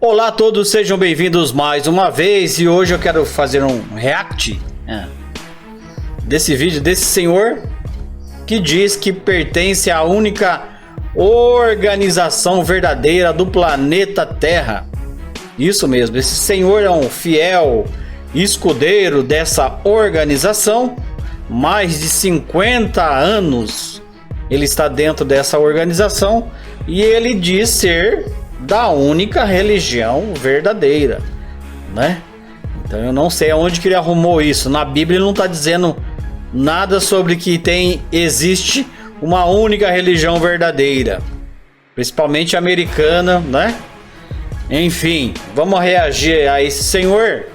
Olá a todos, sejam bem-vindos mais uma vez e hoje eu quero fazer um react desse vídeo desse senhor que diz que pertence à única organização verdadeira do planeta Terra. Isso mesmo, esse senhor é um fiel escudeiro dessa organização, mais de 50 anos ele está dentro dessa organização e ele diz ser da única religião verdadeira, né? Então eu não sei aonde que ele arrumou isso. Na Bíblia ele não está dizendo nada sobre que existe uma única religião verdadeira, principalmente americana, né? Enfim, vamos reagir a esse senhor,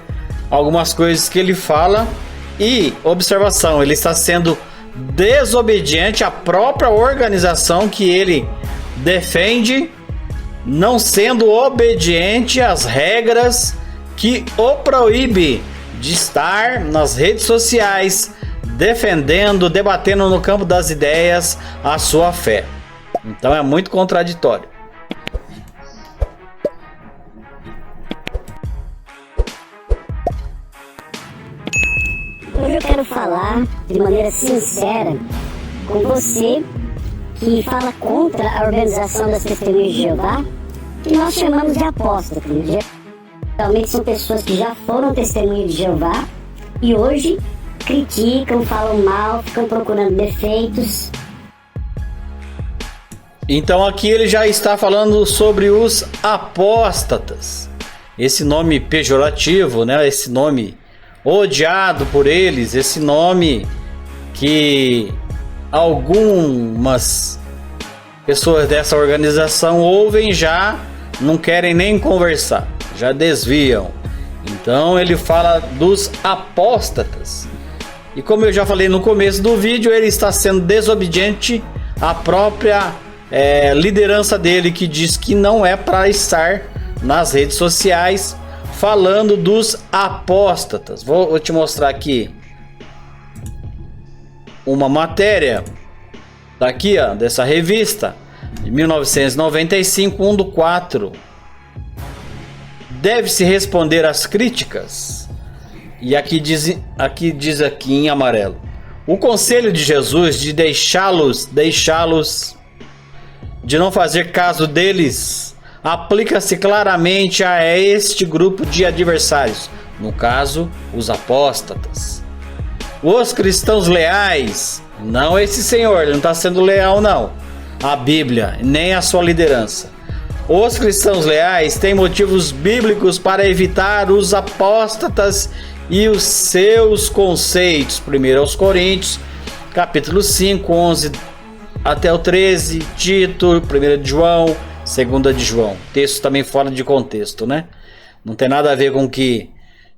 algumas coisas que ele fala e observação, ele está sendo desobediente à própria organização que ele defende, não sendo obediente às regras que o proíbe de estar nas redes sociais defendendo, debatendo no campo das ideias a sua fé. Então é muito contraditório. Hoje eu quero falar de maneira sincera com você que fala contra a organização das Testemunhas de Jeová, que nós chamamos de apóstatas. Geralmente são pessoas que já foram testemunhas de Jeová e hoje criticam, falam mal, ficam procurando defeitos. Então aqui ele já está falando sobre os apóstatas. Esse nome pejorativo, né? Esse nome odiado por eles, esse nome que algumas pessoas dessa organização ouvem, já não querem nem conversar, já desviam. Então ele fala dos apóstatas. E como eu já falei no começo do vídeo, ele está sendo desobediente à própria liderança dele, que diz que não é para estar nas redes sociais falando dos apóstatas. Vou te mostrar aqui uma matéria daqui, ó, dessa revista de 1995, 1/4. Deve-se responder às críticas. E aqui diz aqui em amarelo: o conselho de Jesus de deixá-los de não fazer caso deles aplica-se claramente a este grupo de adversários, no caso, os apóstatas. Os cristãos leais, não esse senhor, ele não está sendo leal não, a Bíblia, nem a sua liderança. Os cristãos leais têm motivos bíblicos para evitar os apóstatas e os seus conceitos. 1 aos Coríntios, capítulo 5, 11 até o 13, Tito, 1 de João, 2 de João. Texto também fora de contexto, né? Não tem nada a ver com o que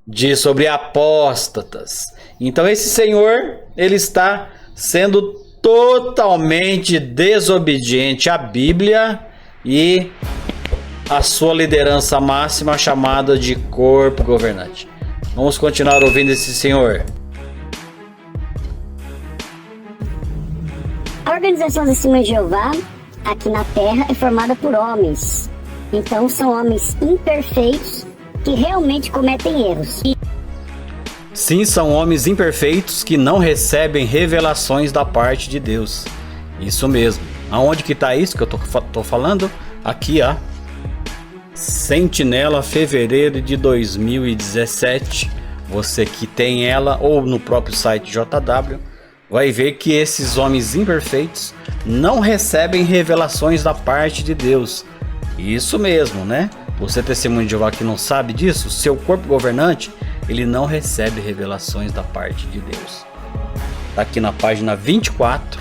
diz sobre apóstatas. Então esse senhor, ele está sendo totalmente desobediente à Bíblia e à sua liderança máxima, chamada de corpo governante. Vamos continuar ouvindo esse senhor. A organização das Testemunhas de Jeová aqui na Terra é formada por homens. Então são homens imperfeitos que realmente cometem erros. Sim, são homens imperfeitos que não recebem revelações da parte de Deus. Isso mesmo. Aonde que está isso que eu tô falando? Aqui, ó. Sentinela, fevereiro de 2017. Você que tem ela ou no próprio site JW, vai ver que esses homens imperfeitos não recebem revelações da parte de Deus. Isso mesmo, né? Você testemunho de Jeová que não sabe disso, seu corpo governante, ele não recebe revelações da parte de Deus. Tá aqui na página 24.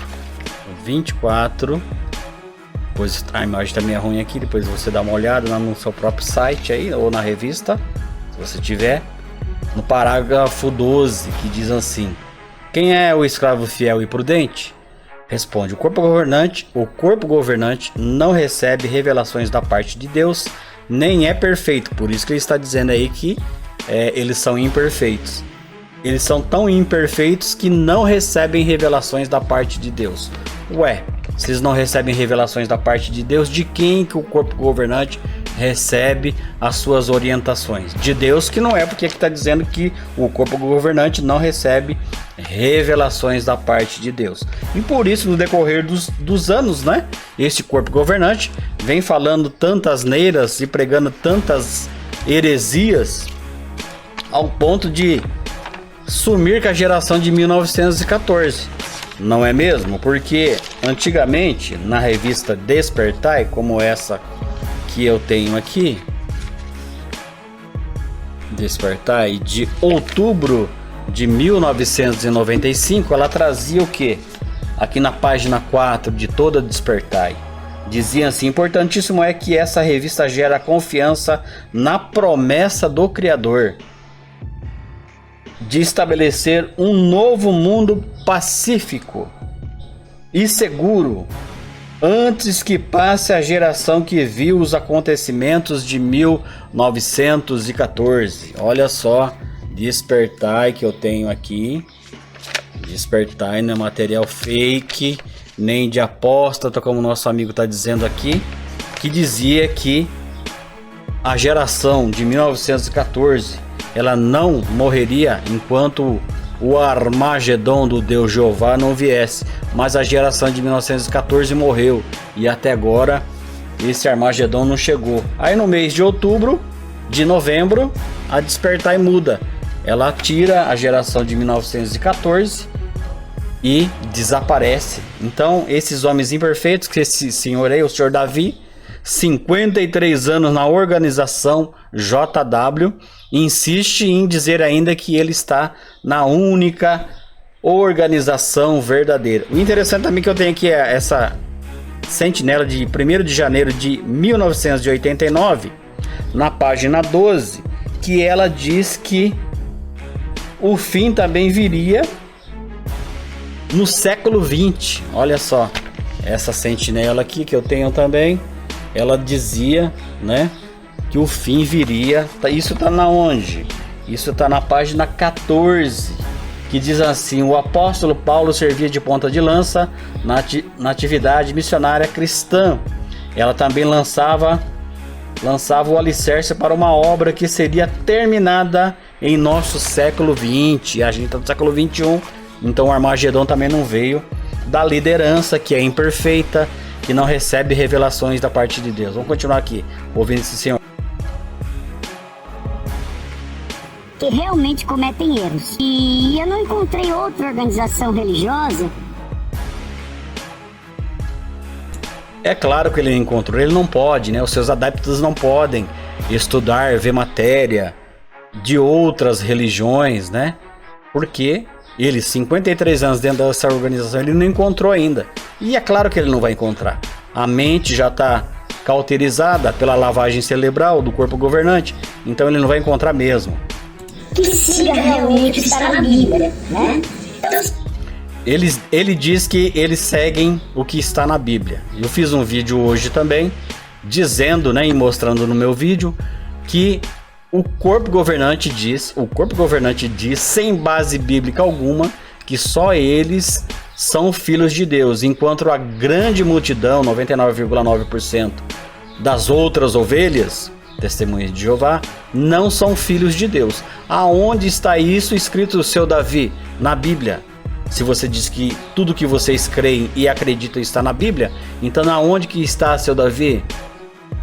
Pois a imagem também é ruim aqui, depois você dá uma olhada no seu próprio site aí, ou na revista, se você tiver, no parágrafo 12, que diz assim: quem é o escravo fiel e prudente? Responde: o corpo governante não recebe revelações da parte de Deus, nem é perfeito. Por isso que ele está dizendo aí que eles são imperfeitos. Eles são tão imperfeitos que não recebem revelações da parte de Deus. Ué, se eles não recebem revelações da parte de Deus, de quem que o corpo governante recebe as suas orientações de Deus, que não é porque está dizendo que o corpo governante não recebe revelações da parte de Deus. E por isso, no decorrer dos anos, né, esse corpo governante vem falando tantas neiras e pregando tantas heresias ao ponto de sumir com a geração de 1914. Não é mesmo? Porque antigamente, na revista Despertai, como essa que eu tenho aqui, Despertai, de outubro de 1995, ela trazia o que? Aqui na página 4 de toda Despertai, dizia assim: importantíssimo é que essa revista gera confiança na promessa do Criador de estabelecer um novo mundo pacífico e seguro, antes que passe a geração que viu os acontecimentos de 1914. Olha só, Despertai que eu tenho aqui. Despertai não é material fake, nem de apóstata, como nosso amigo está dizendo aqui, que dizia que a geração de 1914 ela não morreria enquanto o Armagedon do Deus Jeová não viesse, mas a geração de 1914 morreu e até agora esse Armagedon não chegou. Aí no mês de outubro, de novembro, a Despertai muda, ela tira a geração de 1914 e desaparece. Então esses homens imperfeitos, que esse senhor aí, o senhor Davi, 53 anos na organização JW, insiste em dizer ainda que ele está na única organização verdadeira. O interessante também que eu tenho aqui é essa sentinela de 1º de janeiro de 1989, na página 12, que ela diz que o fim também viria no século 20. Olha só, essa sentinela aqui que eu tenho também, ela dizia, né, que o fim viria. Isso está na onde? Isso está na página 14, que diz assim: o apóstolo Paulo servia de ponta de lança na atividade missionária cristã. Ela também lançava o alicerce para uma obra que seria terminada em nosso século 20. A gente está no século 21, então o Armagedon também não veio da liderança, que é imperfeita, que não recebe revelações da parte de Deus. Vamos continuar aqui, ouvindo esse senhor. Que realmente cometem erros. E eu não encontrei outra organização religiosa. É claro que ele encontrou, ele não pode, né? Os seus adeptos não podem estudar, ver matéria de outras religiões, né? Porque ele, 53 anos dentro dessa organização, ele não encontrou ainda. E é claro que ele não vai encontrar. A mente já está cauterizada pela lavagem cerebral do corpo governante, então ele não vai encontrar mesmo. Que siga realmente o que está na Bíblia, né? Ele diz que eles seguem o que está na Bíblia. Eu fiz um vídeo hoje também, dizendo, né, e mostrando no meu vídeo, que o corpo governante diz, sem base bíblica alguma, que só eles são filhos de Deus, enquanto a grande multidão, 99,9% das outras ovelhas, testemunhas de Jeová, não são filhos de Deus. Aonde está isso escrito, seu Davi? Na Bíblia. Se você diz que tudo que vocês creem e acreditam está na Bíblia, então aonde que está, seu Davi?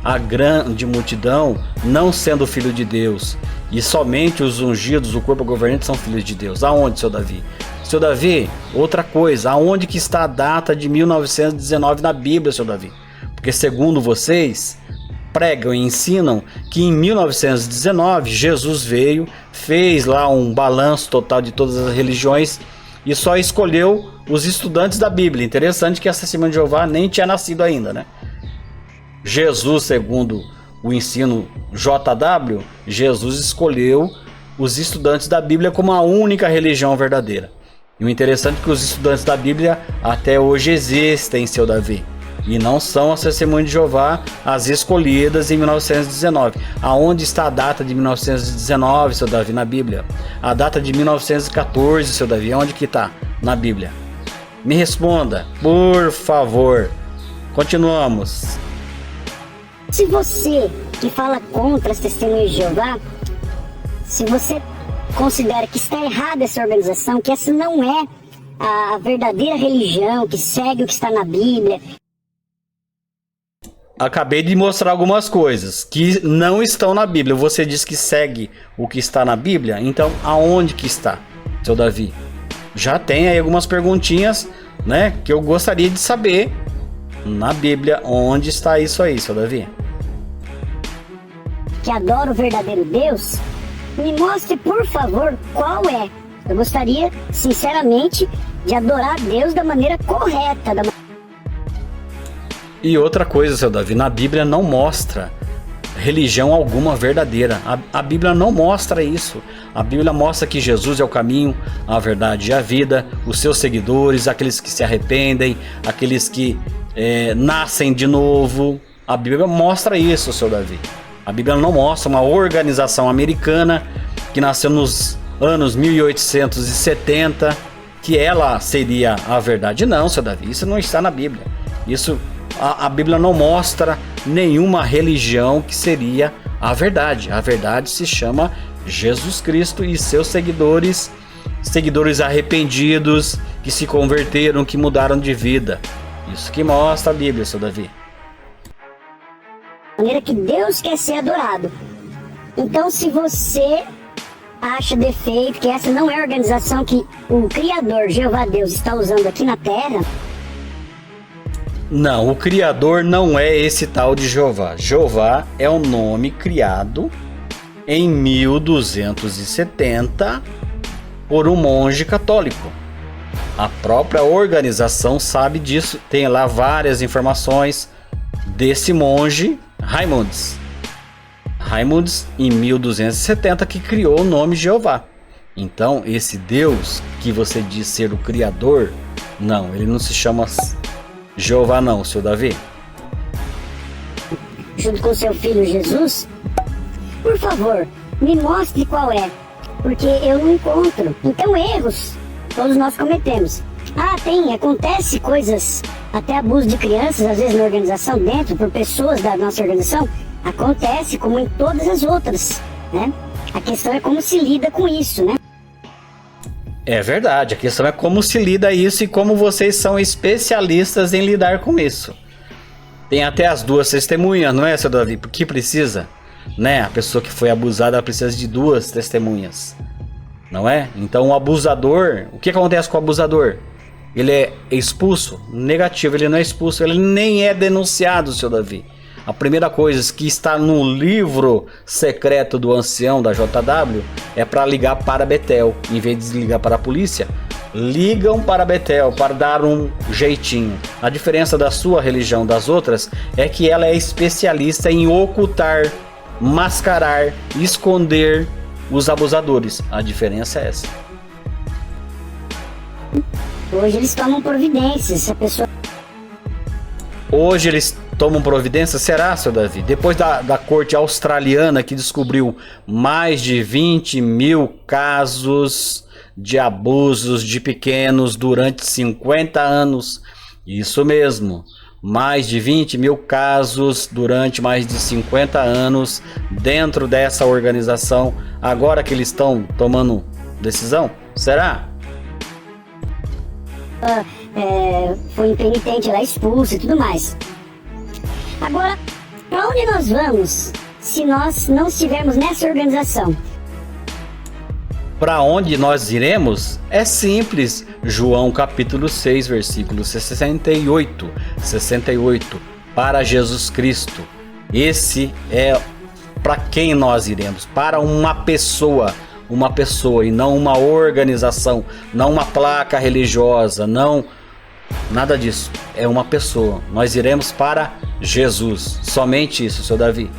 A grande multidão não sendo filho de Deus, e somente os ungidos, o corpo governante, são filhos de Deus. Aonde, seu Davi? Seu Davi, outra coisa, aonde que está a data de 1919 na Bíblia, seu Davi? Porque segundo vocês pregam e ensinam que em 1919 Jesus veio, fez lá um balanço total de todas as religiões e só escolheu os estudantes da Bíblia. Interessante que essa Testemunha de Jeová nem tinha nascido ainda, né? Jesus, segundo o ensino JW, Jesus escolheu os estudantes da Bíblia como a única religião verdadeira. E o interessante é que os estudantes da Bíblia até hoje existem, seu Davi, e não são as Testemunhas de Jeová as escolhidas em 1919. Aonde está a data de 1919, seu Davi, na Bíblia? A data de 1914, seu Davi, onde que está na Bíblia? Me responda, por favor. Continuamos. Se você que fala contra as Testemunhas de Jeová, se você considera que está errada essa organização, que essa não é a verdadeira religião, que segue o que está na Bíblia. Acabei de mostrar algumas coisas que não estão na Bíblia. Você diz que segue o que está na Bíblia, então aonde que está, seu Davi? Já tem aí algumas perguntinhas, né, que eu gostaria de saber na Bíblia, onde está isso aí, seu Davi? Que adora o verdadeiro Deus, me mostre, por favor, qual é. Eu gostaria, sinceramente, de adorar a Deus da maneira correta. E outra coisa, seu Davi, na Bíblia não mostra religião alguma verdadeira. A Bíblia não mostra isso. A Bíblia mostra que Jesus é o caminho, a verdade e a vida. Os seus seguidores, aqueles que se arrependem, aqueles que nascem de novo. A Bíblia mostra isso, seu Davi. A Bíblia não mostra uma organização americana que nasceu nos anos 1870, que ela seria a verdade. Não, seu Davi, isso não está na Bíblia. A Bíblia não mostra nenhuma religião que seria a verdade. A verdade se chama Jesus Cristo e seus seguidores arrependidos, que se converteram, que mudaram de vida. Isso que mostra a Bíblia, seu Davi. Maneira que Deus quer ser adorado. Então, se você acha defeito, que essa não é a organização que o Criador, Jeová Deus, está usando aqui na Terra... Não, o Criador não é esse tal de Jeová. Jeová é um nome criado em 1270 por um monge católico. A própria organização sabe disso, tem lá várias informações desse monge Raimundes, em 1270, que criou o nome Jeová. Então, esse Deus que você diz ser o Criador, não, ele não se chama Jeová não, seu Davi. Junto com seu filho Jesus, por favor, me mostre qual é, porque eu não encontro. Então, erros todos nós cometemos. Acontece coisas, até abuso de crianças, às vezes na organização, dentro, por pessoas da nossa organização. Acontece como em todas as outras, né? A questão é como se lida com isso, né? É verdade, a questão é como se lida isso e como vocês são especialistas em lidar com isso. Tem até as duas testemunhas, não é, seu Davi? Porque precisa, né? A pessoa que foi abusada, ela precisa de duas testemunhas, não é? Então o abusador, o que acontece com o abusador? Ele é expulso? Negativo, ele não é expulso, ele nem é denunciado, seu Davi. A primeira coisa que está no livro secreto do ancião da JW é para ligar para Betel. Em vez de ligar para a polícia, ligam para Betel para dar um jeitinho. A diferença da sua religião das outras é que ela é especialista em ocultar, mascarar, esconder os abusadores. A diferença é essa. Hoje eles tomam providências. Hoje eles tomam providência? Será, seu Davi? Depois da corte australiana, que descobriu mais de 20 mil casos de abusos de pequenos durante 50 anos. Isso mesmo, mais de 20 mil casos durante mais de 50 anos dentro dessa organização. Agora que eles estão tomando decisão? Será? Foi impenitente lá, expulso e tudo mais. Agora, para onde nós vamos se nós não estivermos nessa organização? Para onde nós iremos? É simples. João capítulo 6, versículo 68. Para Jesus Cristo. Esse é para quem nós iremos. Para uma pessoa e não uma organização, não uma placa religiosa, não nada disso. É uma pessoa. Nós iremos para Jesus. Somente isso, seu Davi.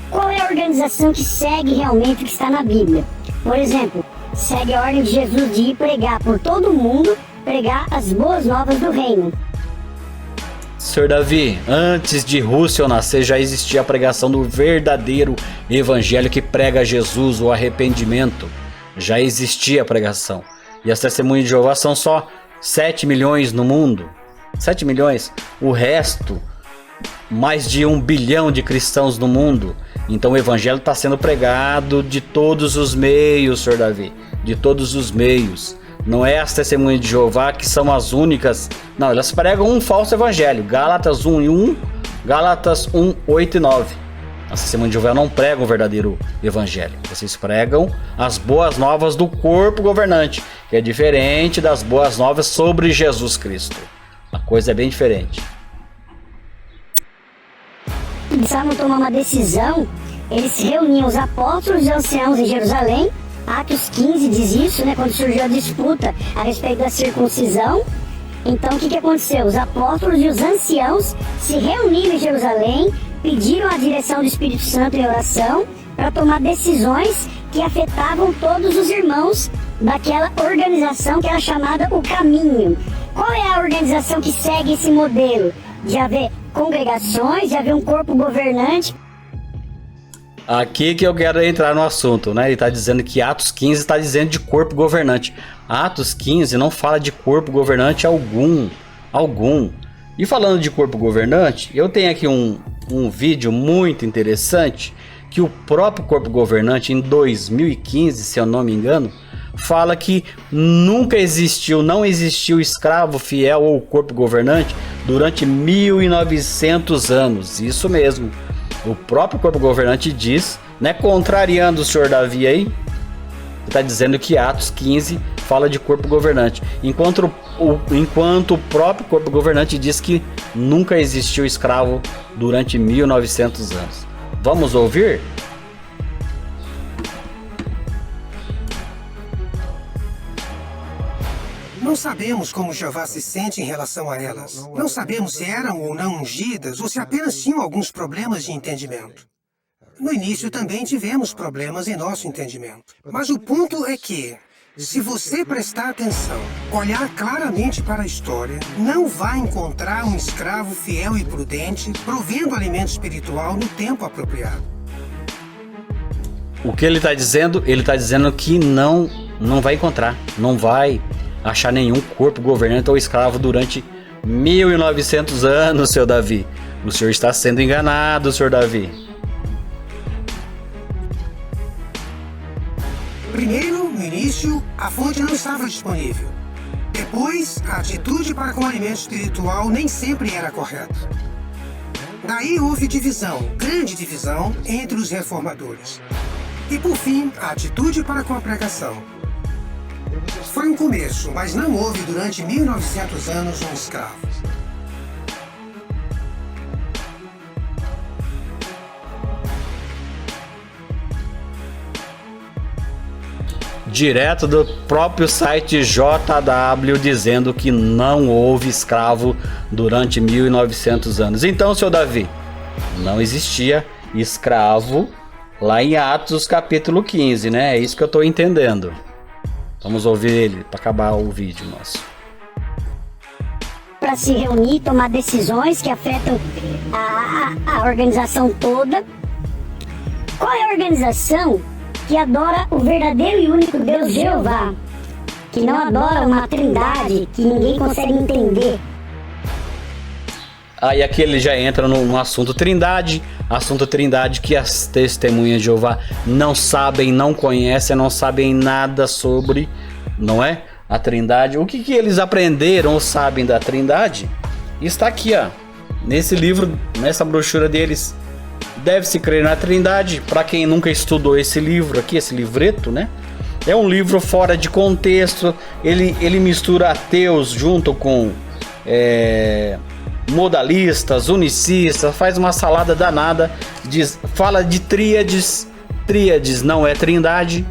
Qual é a organização que segue realmente o que está na Bíblia? Por exemplo, segue a ordem de Jesus de ir pregar por todo mundo, pregar as boas novas do reino. Senhor Davi, antes de Russell nascer já existia a pregação do verdadeiro evangelho que prega Jesus, o arrependimento. Já existia a pregação. E as testemunhas de Jeová são só 7 milhões no mundo. 7 milhões. O resto, mais de 1 bilhão de cristãos no mundo. Então o evangelho está sendo pregado de todos os meios, Sr. Davi. De todos os meios. Não é as testemunhas de Jeová que são as únicas. Não, elas pregam um falso evangelho. Gálatas 1:1, Gálatas 1:8 e 9. As testemunhas de Jeová não pregam o verdadeiro evangelho. Vocês pregam as boas novas do corpo governante, que é diferente das boas novas sobre Jesus Cristo. A coisa é bem diferente. Precisavam tomar uma decisão. Eles reuniam os apóstolos e anciãos em Jerusalém. Atos 15 diz isso, né? Quando surgiu a disputa a respeito da circuncisão. Então o que aconteceu? Os apóstolos e os anciãos se reuniram em Jerusalém, pediram a direção do Espírito Santo em oração para tomar decisões que afetavam todos os irmãos daquela organização que era chamada O Caminho. Qual é a organização que segue esse modelo? De haver congregações, de haver um corpo governante. Aqui que eu quero entrar no assunto, né? Ele está dizendo que Atos 15 está dizendo de corpo governante. Atos 15 não fala de corpo governante algum. E falando de corpo governante, eu tenho aqui um vídeo muito interessante que o próprio corpo governante em 2015, se eu não me engano, fala que nunca existiu, não existiu escravo fiel ou corpo governante durante 1900 anos. Isso mesmo. O próprio corpo governante diz, né, contrariando o senhor Davi aí, está dizendo que Atos 15 fala de corpo governante, enquanto o próprio corpo governante diz que nunca existiu escravo durante 1900 anos. Vamos ouvir? Não sabemos como Jeová se sente em relação a elas. Não sabemos se eram ou não ungidas ou se apenas tinham alguns problemas de entendimento. No início também tivemos problemas em nosso entendimento. Mas o ponto é que, se você prestar atenção, olhar claramente para a história, não vai encontrar um escravo fiel e prudente provendo alimento espiritual no tempo apropriado. O que ele está dizendo? Ele está dizendo que não vai encontrar, não vai achar nenhum corpo governante ou escravo durante 1900 anos, seu Davi. O senhor está sendo enganado, senhor Davi. Primeiro, no início, a fonte não estava disponível. Depois, a atitude para com o alimento espiritual nem sempre era correta. Daí houve divisão, grande divisão, entre os reformadores. E por fim, a atitude para com a pregação. Foi um começo, mas não houve durante 1900 anos um escravo. Direto do próprio site JW, dizendo que não houve escravo durante 1900 anos. Então, seu Davi, não existia escravo lá em Atos capítulo 15, né? É isso que eu estou entendendo. Vamos ouvir ele para acabar o vídeo nosso. Para se reunir, tomar decisões que afetam a organização toda. Qual é a organização que adora o verdadeiro e único Deus Jeová? Que não adora uma trindade que ninguém consegue entender. Aí aqui ele já entra no assunto trindade que as testemunhas de Jeová não sabem, não conhecem, não sabem nada sobre, não é? A trindade. O que eles aprenderam ou sabem da trindade? Está aqui, ó, nesse livro, nessa brochura deles. Deve-se crer na trindade. Para quem nunca estudou esse livro aqui, esse livreto, né? É um livro fora de contexto. Ele mistura ateus junto com modalistas, unicistas, faz uma salada danada, fala de tríades, não é trindade,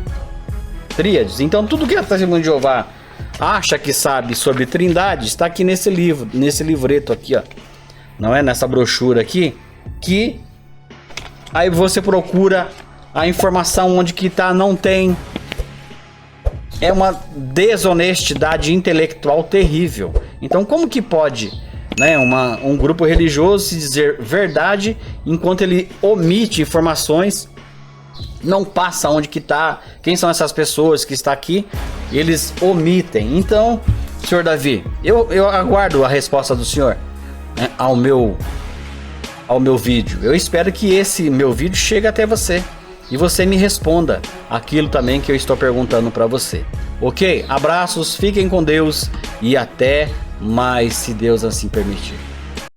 tríades. Então tudo que a testemunha de Jeová acha que sabe sobre trindade está aqui nesse livro, nesse livreto aqui, ó, não é? Nessa brochura aqui, que aí você procura a informação onde que tá, não tem. É uma desonestidade intelectual terrível. Então como que pode, né, um grupo religioso se dizer verdade enquanto ele omite informações, não passa onde que está, quem são essas pessoas que está aqui, eles omitem. Então Senhor Davi, eu aguardo a resposta do senhor, né, ao meu vídeo. Eu espero que esse meu vídeo chegue até você e você me responda aquilo também que eu estou perguntando para você. Ok? Abraços, fiquem com Deus e até mais, se Deus assim permitir.